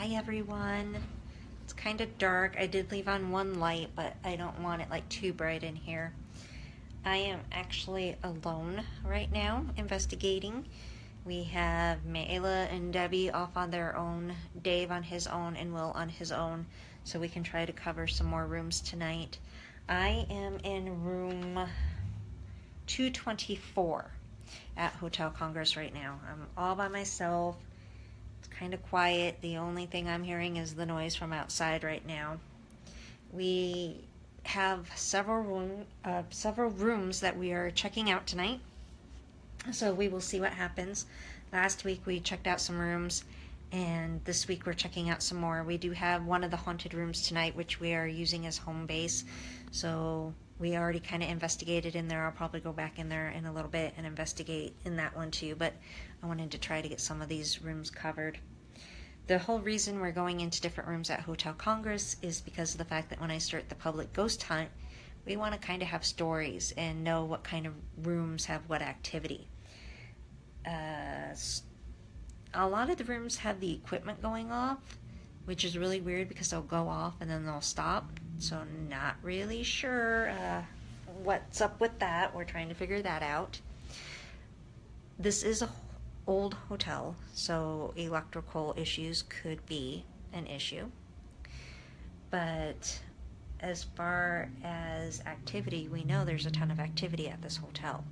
Hi everyone. It's kind of dark. I did leave on one light, but I don't want it like too bright in here. I am actually alone right now investigating. We have Mayla and Debbie off on their own, Dave on his own, and Will on his own, so we can try to cover some more rooms tonight. I am in room 224 at Hotel Congress right now. I'm all by myself. It's kind of quiet. The only thing I'm hearing is the noise from outside right now. We have several rooms that we are checking out tonight, so we will see what happens. Last week we checked out some rooms, and this week we're checking out some more. We do have one of the haunted rooms tonight, which we are using as home base, so we already kind of investigated in there. I'll probably go back in there in a little bit and investigate in that one too, but I wanted to try to get some of these rooms covered. The whole reason we're going into different rooms at Hotel Congress is because of the fact that when I start the public ghost hunt, we want to kind of have stories and know what kind of rooms have what activity. A lot of the rooms have the equipment going off, which is really weird because they'll go off and then they'll stop. So not really sure what's up with that. We're trying to figure that out. This is a old hotel, so electrical issues could be an issue. But as far as activity, we know there's a ton of activity at this hotel.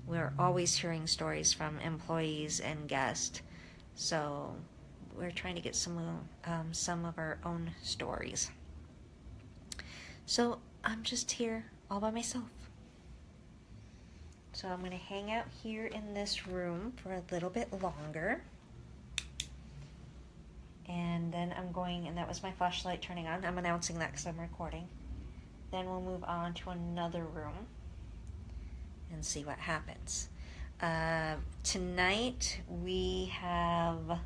We're always hearing stories from employees and guests, so we're trying to get some of our own stories. So I'm just here all by myself. So I'm going to hang out here in this room for a little bit longer. And then I'm going, and that was my flashlight turning on. I'm announcing that because I'm recording. Then we'll move on to another room and see what happens. Tonight we have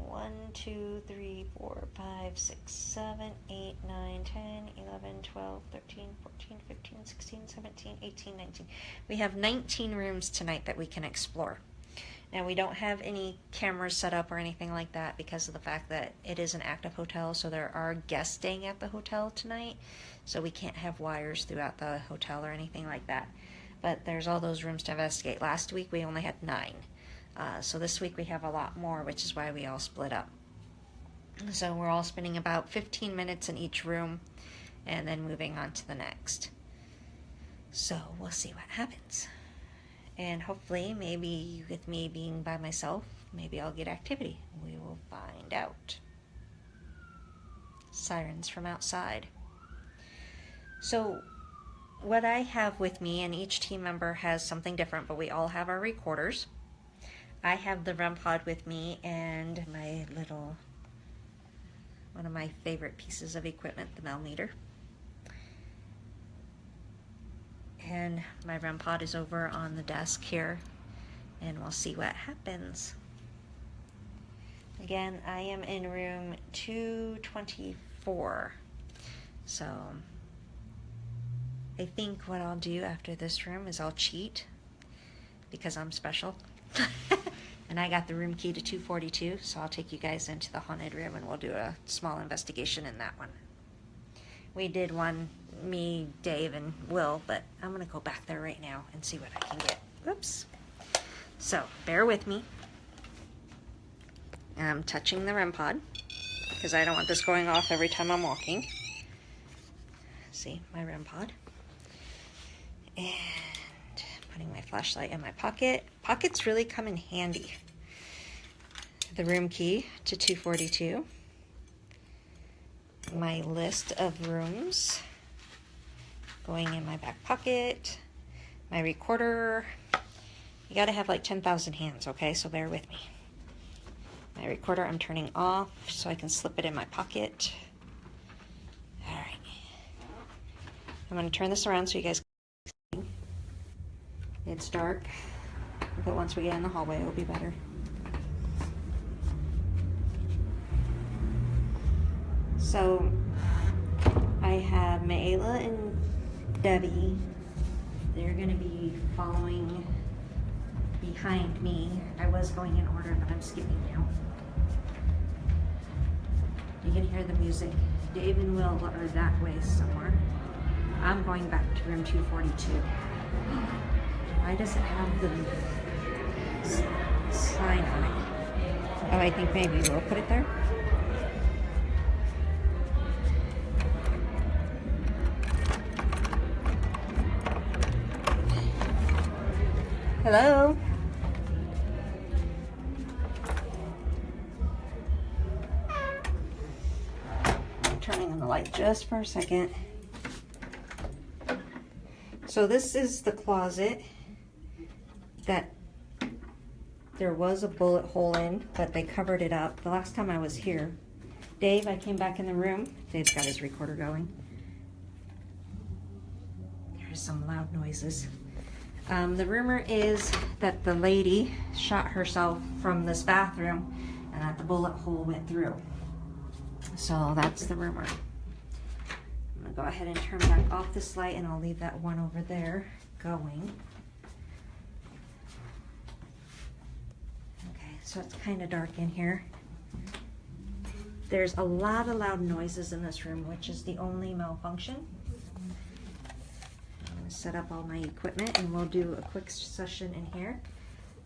1, 2, 3, 4, 5, 6, 7, 8, 9, 10, 11, 12, 13, 14, 15, 16, 17, 18, 19. We have 19 rooms tonight that we can explore. Now, we don't have any cameras set up or anything like that because of the fact that it is an active hotel, so there are guests staying at the hotel tonight, so we can't have wires throughout the hotel or anything like that. But there's all those rooms to investigate. Last week we only had 9. So this week we have a lot more, which is why we all split up. So we're all spending about 15 minutes in each room and then moving on to the next. So we'll see what happens. And hopefully, maybe with me being by myself, maybe I'll get activity. We will find out. Sirens from outside. So what I have with me, and each team member has something different, but we all have our recorders. I have the REM pod with me and my little, one of my favorite pieces of equipment, the Melmeter. And my REM pod is over on the desk here, and we'll see what happens. Again, I am in room 224. So I think what I'll do after this room is I'll cheat because I'm special. And I got the room key to 242, so I'll take you guys into the haunted room and we'll do a small investigation in that one. We did one, me, Dave, and Will, but I'm going to go back there right now and see what I can get. Oops. So, bear with me. I'm touching the REM pod because I don't want this going off every time I'm walking. See, my REM pod. And putting my flashlight in my pocket. Pockets really come in handy. The room key to 242. My list of rooms going in my back pocket. My recorder. You gotta have like 10,000 hands, okay? So bear with me. My recorder I'm turning off so I can slip it in my pocket. All right. I'm gonna turn this around so you guys can see. It's dark, but once we get in the hallway, it'll be better. So I have Mayla and Debbie. They're going to be following behind me. I was going in order, but I'm skipping now. You can hear the music. Dave and Will are that way somewhere. I'm going back to room 242. Why does it have the sign on it? Oh, I think maybe we'll put it there. Hello? Turning on the light just for a second. So this is the closet that there was a bullet hole in, but they covered it up. The last time I was here, Dave, I came back in the room. Dave's got his recorder going. There's some loud noises. The rumor is that the lady shot herself from this bathroom and that the bullet hole went through. So that's the rumor. I'm gonna go ahead and turn back off this light, and I'll leave that one over there going. Okay, so it's kind of dark in here. There's a lot of loud noises in this room, which is the only malfunction. I'm gonna set up all my equipment and we'll do a quick session in here.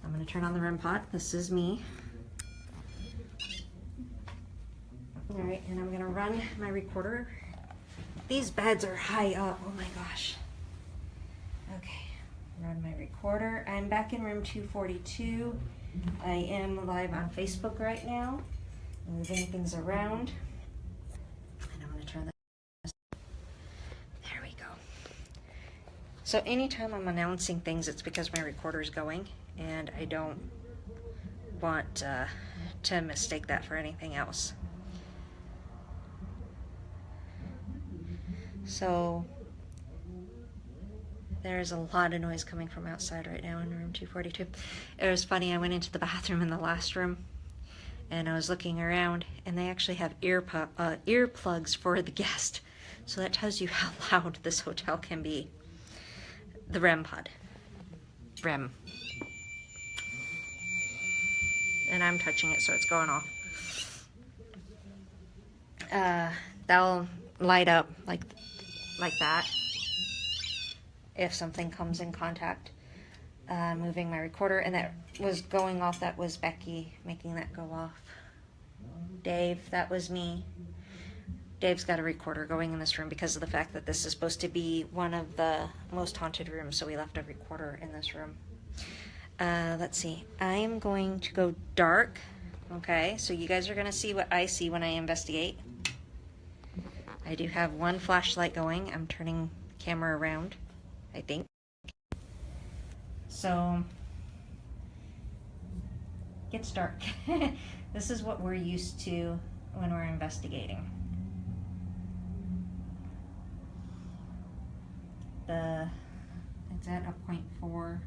I'm gonna turn on the REM pod. This is me. All right, and I'm gonna run my recorder. These beds are high up, oh my gosh. Okay, run my recorder. I'm back in room 242. I am live on Facebook right now, moving things around. And I'm gonna turn this. There we go. So anytime I'm announcing things, it's because my recorder is going, and I don't want to mistake that for anything else. So there's a lot of noise coming from outside right now in room 242. It was funny, I went into the bathroom in the last room and I was looking around, and they actually have earplugs for the guest. So that tells you how loud this hotel can be. The REM pod. REM. And I'm touching it, so it's going off. That'll light up like that if something comes in contact. Moving my recorder, and that was going off. That was Becky making that go off. Dave, that was me. Dave's got a recorder going in this room because of the fact that this is supposed to be one of the most haunted rooms, so we left a recorder in this room. Let's see. I am going to go dark. Okay, so you guys are going to see what I see when I investigate. I do have one flashlight going. I'm turning the camera around, I think. So, it gets dark. This is what we're used to when we're investigating. It's at a 0.4.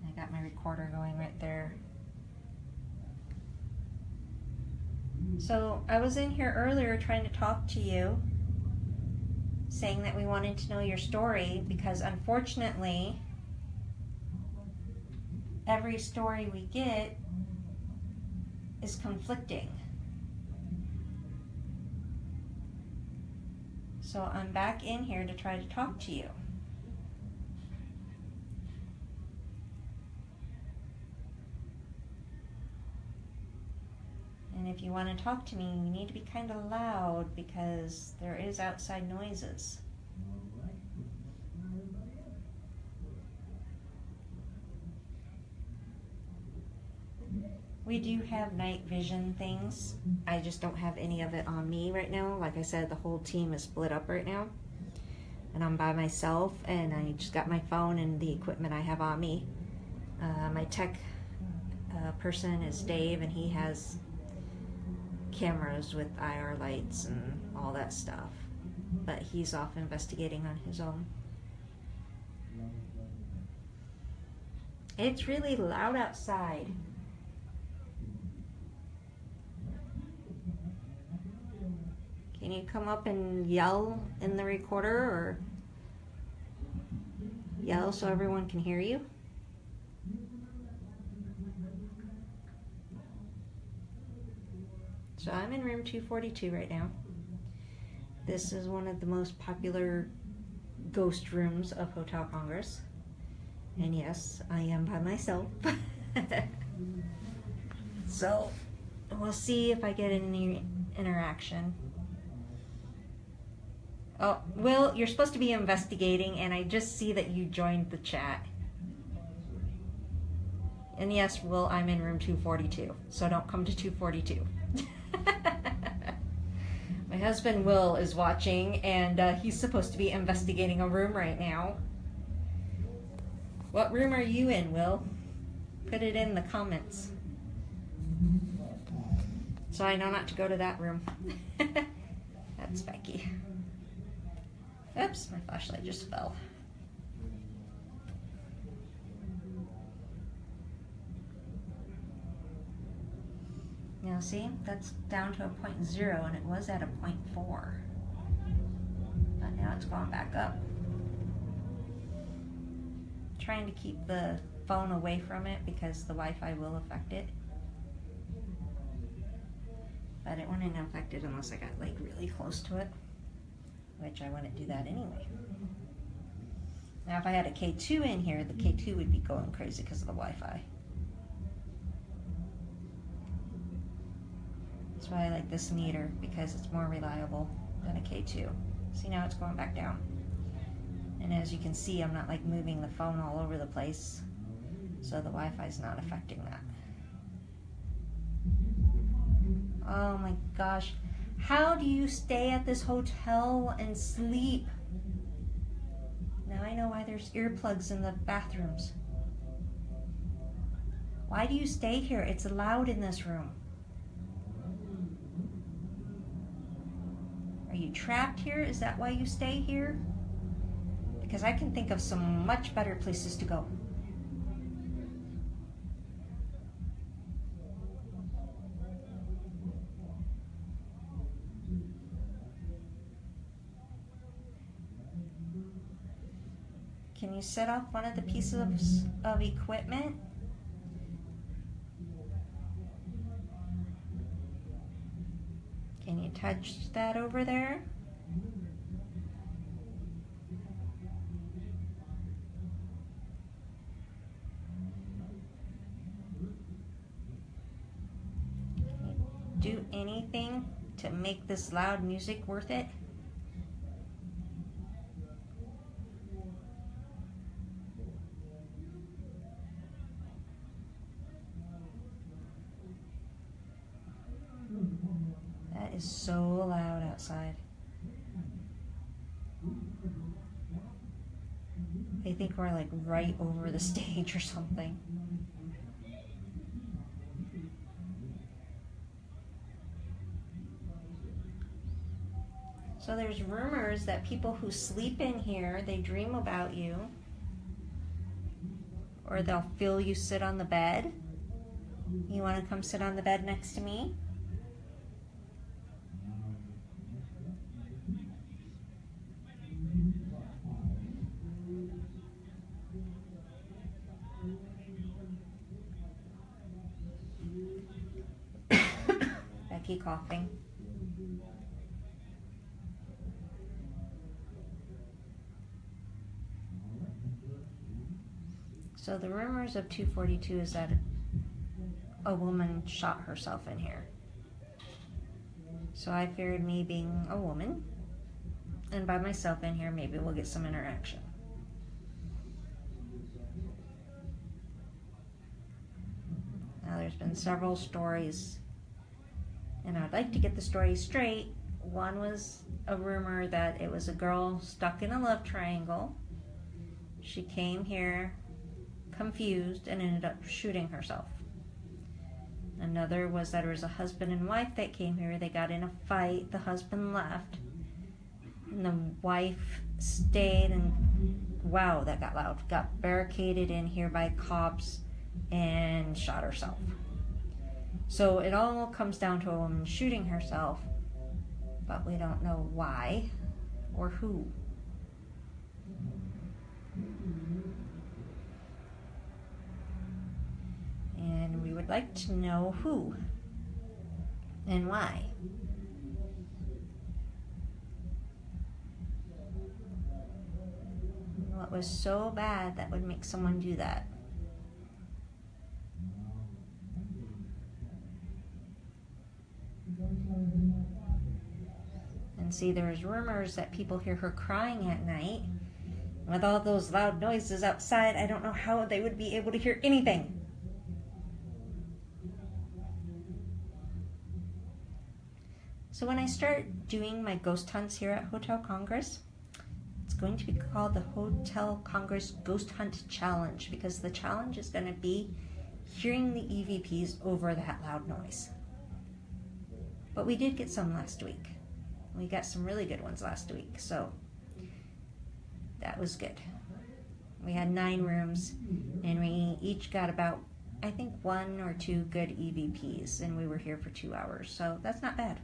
I got my recorder going right there. So I was in here earlier trying to talk to you, saying that we wanted to know your story, because unfortunately every story we get is conflicting. So I'm back in here to try to talk to you. And if you want to talk to me, you need to be kind of loud because there is outside noises. We do have night vision things. I just don't have any of it on me right now. Like I said, the whole team is split up right now. And I'm by myself, and I just got my phone and the equipment I have on me. My tech person is Dave, and he has cameras with IR lights and all that stuff. But he's off investigating on his own. It's really loud outside. Can you come up and yell in the recorder, or yell so everyone can hear you? So I'm in room 242 right now. This is one of the most popular ghost rooms of Hotel Congress. And yes, I am by myself. So we'll see if I get any interaction. Oh, Will, you're supposed to be investigating, and I just see that you joined the chat. And yes, Will, I'm in room 242, so don't come to 242. My husband, Will, is watching, and he's supposed to be investigating a room right now. What room are you in, Will? Put it in the comments, so I know not to go to that room. That's Becky. Oops, my flashlight just fell. Now see, that's down to a 0.0 and it was at a 0.4. But now it's going back up. Trying to keep the phone away from it because the Wi-Fi will affect it. But it wouldn't affect it unless I got like really close to it, which I wouldn't do that anyway. Now if I had a K2 in here, the K2 would be going crazy because of the Wi-Fi. That's why I like this meter, because it's more reliable than a K2. See, now it's going back down. And as you can see, I'm not like moving the phone all over the place, so the Wi-Fi is not affecting that. Oh my gosh. How do you stay at this hotel and sleep? Now I know why there's earplugs in the bathrooms. Why do you stay here? It's loud in this room. Are you trapped here? Is that why you stay here? Because I can think of some much better places to go. Can you set off one of the pieces of equipment? Can you touch that over there? Can you do anything to make this loud music worth it? That is so loud outside. I think we're like right over the stage or something. So there's rumors that people who sleep in here, they dream about you, or they'll feel you sit on the bed. You want to come sit on the bed next to me? Becky coughing. So the rumors of 242 is that a woman shot herself in here. So I figured me being a woman and by myself in here, maybe we'll get some interaction. Now there's been several stories, and I'd like to get the story straight. One was a rumor that it was a girl stuck in a love triangle. She came here confused and ended up shooting herself. Another was that there was a husband and wife that came here. They got in a fight. The husband left, and the wife stayed, and wow, that got loud. Got barricaded in here by cops and shot herself. So it all comes down to a woman shooting herself, but we don't know why or who. And we would like to know who. And why? What was so bad that would make someone do that? And see, there's rumors that people hear her crying at night. With all those loud noises outside, I don't know how they would be able to hear anything. So when I start doing my ghost hunts here at Hotel Congress, it's going to be called the Hotel Congress Ghost Hunt Challenge, because the challenge is going to be hearing the EVPs over that loud noise. But we did get some last week. We got some really good ones last week, so that was good. We had 9 rooms, and we each got about, I think, 1 or 2 good EVPs, and we were here for 2 hours, so that's not bad.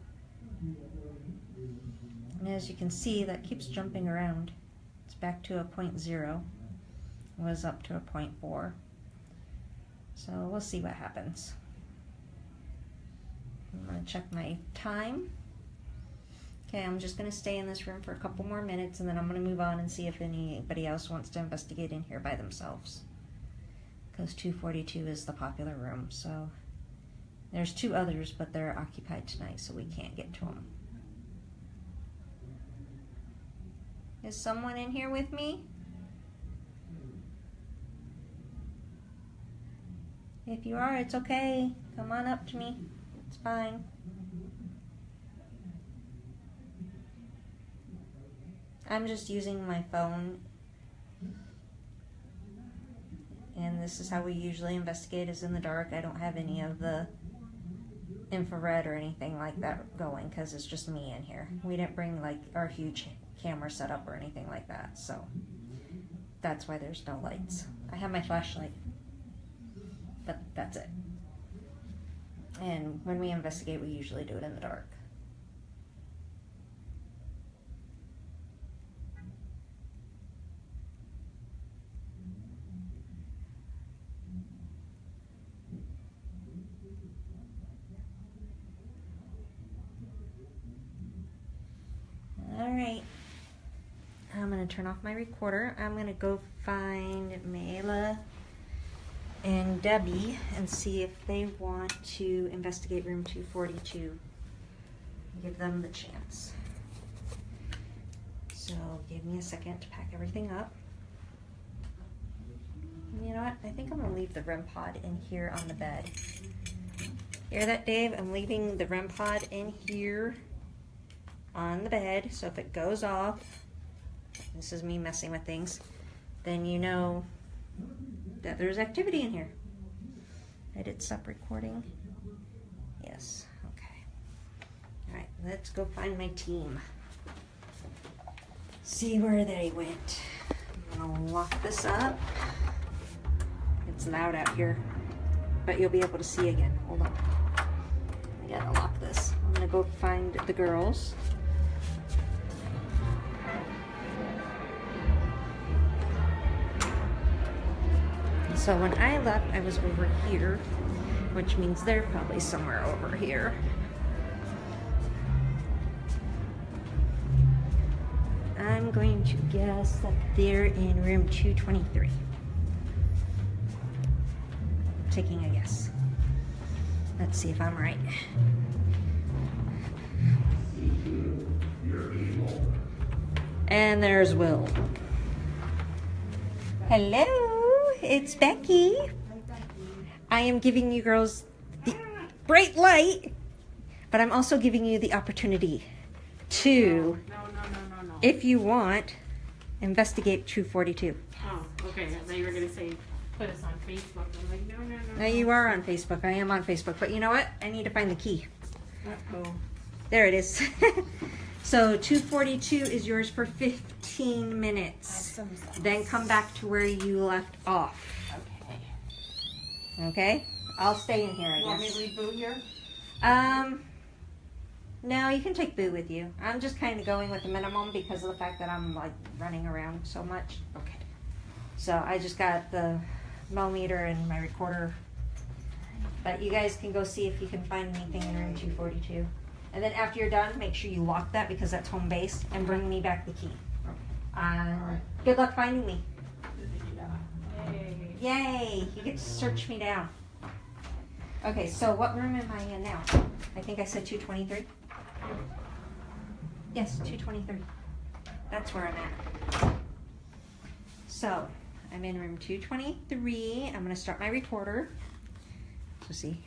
And as you can see, that keeps jumping around. It's back to a 0.0. It was up to a 0.4. So we'll see what happens. I'm going to check my time. Okay, I'm just going to stay in this room for a couple more minutes, and then I'm going to move on and see if anybody else wants to investigate in here by themselves. Because 242 is the popular room, so there's 2 others, but they're occupied tonight, so we can't get to them. Is someone in here with me? If you are, it's okay. Come on up to me. It's fine. I'm just using my phone, and this is how we usually investigate, is in the dark. I don't have any of the infrared or anything like that going, because it's just me in here. We didn't bring like our huge camera set up or anything like that, so that's why there's no lights. I have my flashlight, but that's it. And when we investigate, we usually do it in the dark. Alright, I'm going to turn off my recorder. I'm going to go find Mayla and Debbie and see if they want to investigate room 242. Give them the chance. So give me a second to pack everything up. You know what? I think I'm going to leave the REM pod in here on the bed. Hear that, Dave? I'm leaving the REM pod in here on the bed, so if it goes off, this is me messing with things, then you know that there's activity in here. I did stop recording. Yes, okay. Alright, let's go find my team. See where they went. I'm gonna lock this up. It's loud out here, but you'll be able to see again. Hold on. I gotta lock this. I'm gonna go find the girls. So when I left, I was over here, which means they're probably somewhere over here. I'm going to guess that they're in room 223. Taking a guess. Let's see if I'm right. And there's Will. Hello, it's Becky. I am giving you girls the bright light, but I'm also giving you the opportunity to, No. if you want, investigate 242. Oh, okay. I thought you were going to say put us on Facebook. I'm like, no. Now you are on Facebook. I am on Facebook, but you know what? I need to find the key. Uh-oh. There it is. So 242 is yours for 15 minutes. Awesome. Then come back to where you left off. Okay. Okay? I'll stay in here, I You want me guess. to leave Boo here? No, you can take Boo with you. I'm just kind of going with the minimum because of the fact that I'm like running around so much. Okay. So I just got the millimeter and my recorder But you guys can go see if you can find anything in room 242. And then after you're done, make sure you lock that because that's home base and bring me back the key. Good luck finding me. Yay. Yay! You get to search me down. Okay, so what room am I in now? I think I said 223. Yes, 223. That's where I'm at. So, I'm in room 223. I'm going to start my recorder. So see,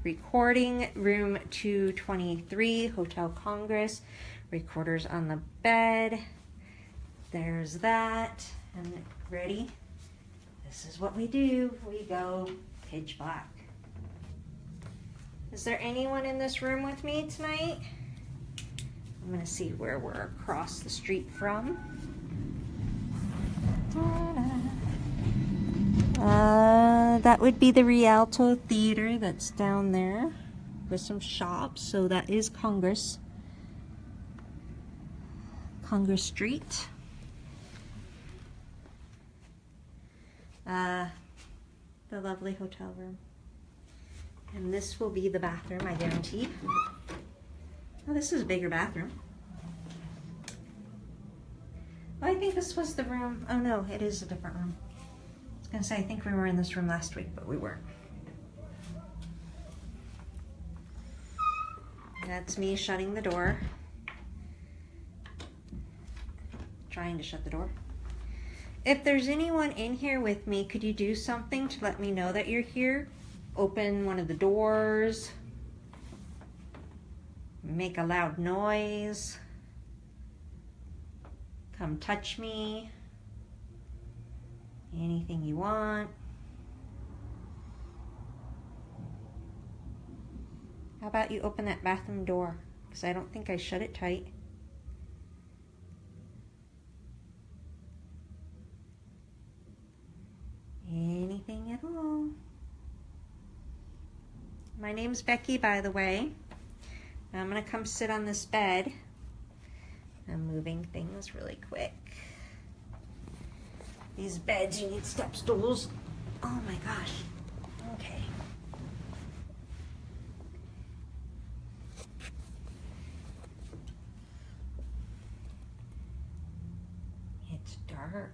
recording room 223, Hotel Congress. Recorder's on the bed. There's that. And ready? This is what we do. We go pitch black. Is there anyone in this room with me tonight? I'm gonna see where we're across the street from. That would be the Rialto Theater that's down there with some shops. So that is Congress Street. The lovely hotel room. And this will be the bathroom, I guarantee. Oh, this is a bigger bathroom. Oh, I think this was the room. Oh no, it is a different room. I was gonna say, I think we were in this room last week, but we weren't. That's me shutting the door. Trying to shut the door. If there's anyone in here with me, could you do something to let me know that you're here? Open one of the doors. Make a loud noise. Come touch me. Anything you want. How about you open that bathroom door? Because I don't think I shut it tight. Anything at all. My name's Becky, by the way. I'm gonna come sit on this bed. I'm moving things really quick. These beds, you need step stools. Oh my gosh. Okay. It's dark.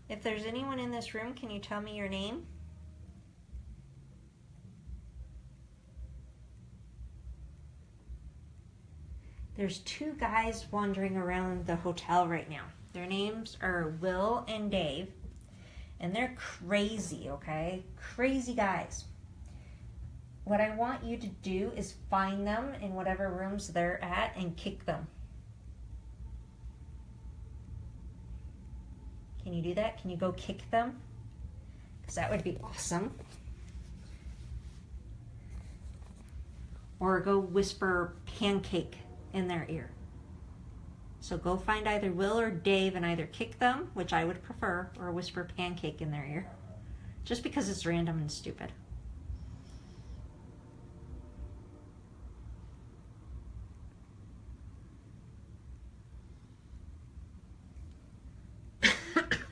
If there's anyone in this room, can you tell me your name? There's two guys wandering around the hotel right now. Their names are Will and Dave, and they're crazy, okay? Crazy guys. What I want you to do is find them in whatever rooms they're at and kick them. Can you do that? Can you go kick them? Because that would be awesome. Or go whisper pancake in their ear. So go find either Will or Dave and either kick them, which I would prefer, or whisper pancake in their ear. Just because it's random and stupid.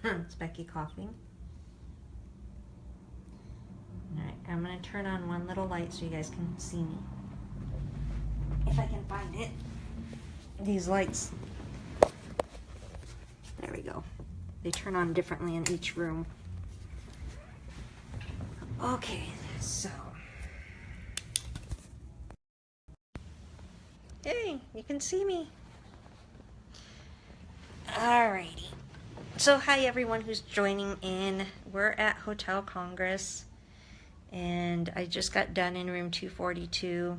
It's Becky coughing. Alright, I'm going to turn on one little light so you guys can see me. If I can find it. These lights. There we go. They turn on differently in each room. Okay, so. Hey, you can see me. Alrighty. So hi everyone who's joining in. We're at Hotel Congress and I just got done in room 242.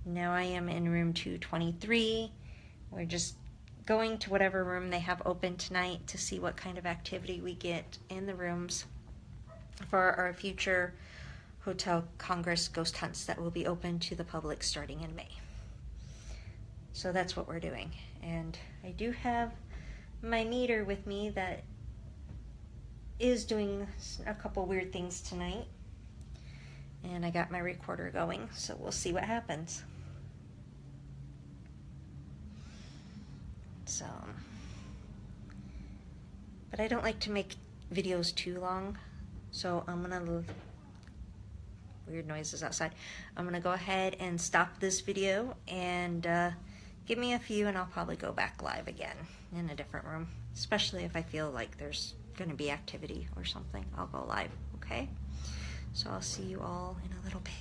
Now I am in room 223. We're just going to whatever room they have open tonight to see what kind of activity we get in the rooms for our future Hotel Congress ghost hunts that will be open to the public starting in May. So that's what we're doing. And I do have my meter with me that is doing a couple weird things tonight. And I got my recorder going, so we'll see what happens. So, but I don't like to make videos too long, so I'm gonna, weird noises outside, I'm gonna go ahead and stop this video and give me a few and I'll probably go back live again in a different room, especially if I feel like there's gonna be activity or something. I'll go live, okay? So I'll see you all in a little bit.